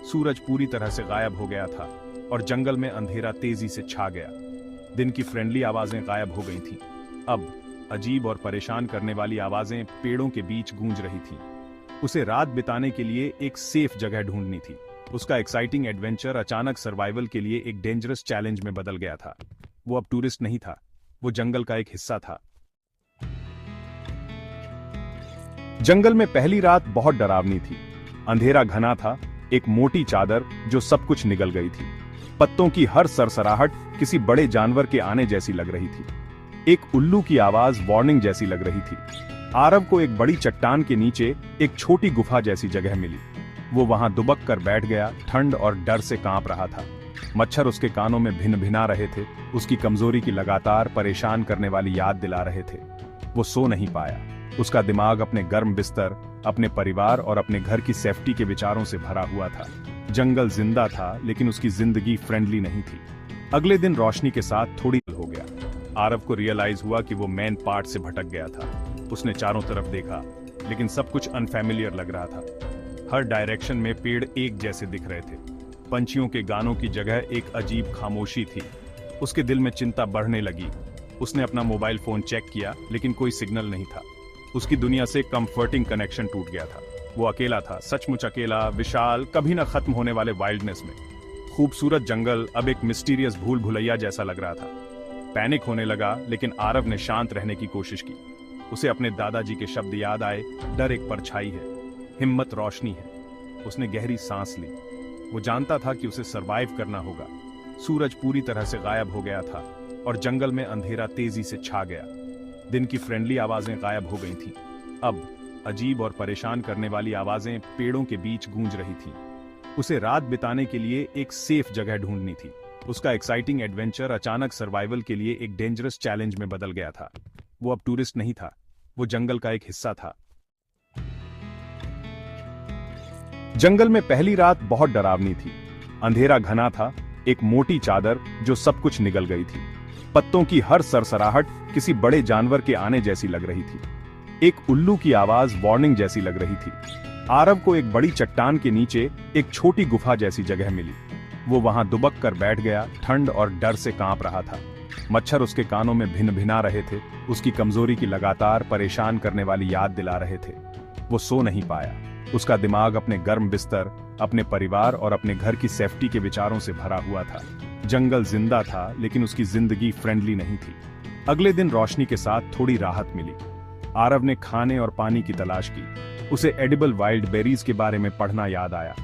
सूरज पूरी तरह से गायब हो गया था और जंगल में अंधेरा तेजी से छा गया। दिन की फ्रेंडली आवाजें गायब हो गई थीं। अब अजीब और परेशान करने वाली आवाजें पेड़ों के बीच गूंज रही थीं। उसे रात बिताने के लिए एक सेफ जगह ढूंढनी थी। उसका एक्साइटिंग एडवेंचर अचानक सर्वाइवल के लिए एक डेंजरस चैलेंज में बदल गया था। वो अब टूरिस्ट नहीं था, वो जंगल का एक हिस्सा था। जंगल में पहली रात बहुत डरावनी थी। अंधेरा घना था, एक मोटी चादर जो सब कुछ निगल गई थी। पत्तों की हर सरसराहट किसी बड़े जानवर के आने जैसी लग रही थी। एक उल्लू की आवाज वार्निंग जैसी लग रही थी। आरव को एक बड़ी चट्टान के नीचे एक छोटी गुफा जैसी जगह मिली। वो वहां दुबक कर बैठ गया, ठंड और डर से कांप रहा था। मच्छर उसके कानों में भिन भिना रहे थे, उसकी कमजोरी की लगातार परेशान करने वाली याद दिला रहे थे। वो सो नहीं पाया। उसका दिमाग अपने गर्म बिस्तर, अपने परिवार और अपने घर की सेफ्टी के विचारों से भरा हुआ था। जंगल जिंदा था, लेकिन उसकी जिंदगी फ्रेंडली नहीं थी। अगले दिन रोशनी के साथ थोड़ी हो गया। आरव को रियलाइज हुआ कि वो मेन पार्ट से भटक गया था। उसने चारों तरफ देखा, लेकिन सब कुछ अनफैमिलियर लग रहा था। हर डायरेक्शन में पेड़ एक जैसे दिख रहे थे। पंछियों के गानों की जगह एक अजीब खामोशी थी। उसके दिल में चिंता बढ़ने लगी। उसने अपना मोबाइल फोन चेक किया, लेकिन कोई सिग्नल नहीं था। उसकी दुनिया से कंफर्टिंग कनेक्शन टूट गया था। वो अकेला था, सचमुच अकेला, विशाल, कभी न खत्म होने वाले वाइल्डनेस में। खूबसूरत जंगल अब एक मिस्टीरियस भूल भुलैया जैसा लग रहा था। पैनिक होने लगा, लेकिन आरव ने शांत रहने की कोशिश की। उसे अपने दादाजी के शब्द याद आए, डर एक परछाई है, हिम्मत रोशनी है। उसने गहरी सांस ली। वो जानता था कि उसे सरवाइव करना होगा। सूरज पूरी तरह से गायब हो गया था और जंगल में अंधेरा तेजी से छा गया। दिन की फ्रेंडली आवाजें गायब हो गई थीं। अब अजीब और परेशान करने वाली आवाजें पेड़ों के बीच गूंज रही थीं। उसे रात बिताने के लिए एक सेफ जगह ढूंढनी थी। उसका एक्साइटिंग एडवेंचर अचानक सर्वाइवल के लिए एक डेंजरस चैलेंज में बदल गया था। वो अब टूरिस्ट नहीं था, वो जंगल का एक हिस्सा था। जंगल में पहली रात बहुत डरावनी थी। अंधेरा घना था, एक मोटी चादर जो सब कुछ निगल गई थी। पत्तों की हर सरसराहट किसी बड़े जानवर के आने जैसी लग रही थी। एक उल्लू की आवाज वार्निंग जैसी लग रही थी। आरव को एक बड़ी चट्टान के नीचे एक छोटी गुफा जैसी जगह मिली। वो वहां दुबक कर बैठ गया, ठंड और डर से कांप रहा था। मच्छर उसके कानों में भिन भिना रहे थे, उसकी कमजोरी की लगातार परेशान करने वाली याद दिला रहे थे। वो सो नहीं पाया। उसका दिमाग अपने गर्म बिस्तर, अपने परिवार और अपने घर की सेफ्टी के विचारों से भरा हुआ था। जंगल जिंदा था, लेकिन उसकी जिंदगी फ्रेंडली नहीं थी। अगले दिन रोशनी के साथ थोड़ी राहत मिली। आरव ने खाने और पानी की तलाश की। उसे एडिबल वाइल्ड बेरीज के बारे में पढ़ना याद आया।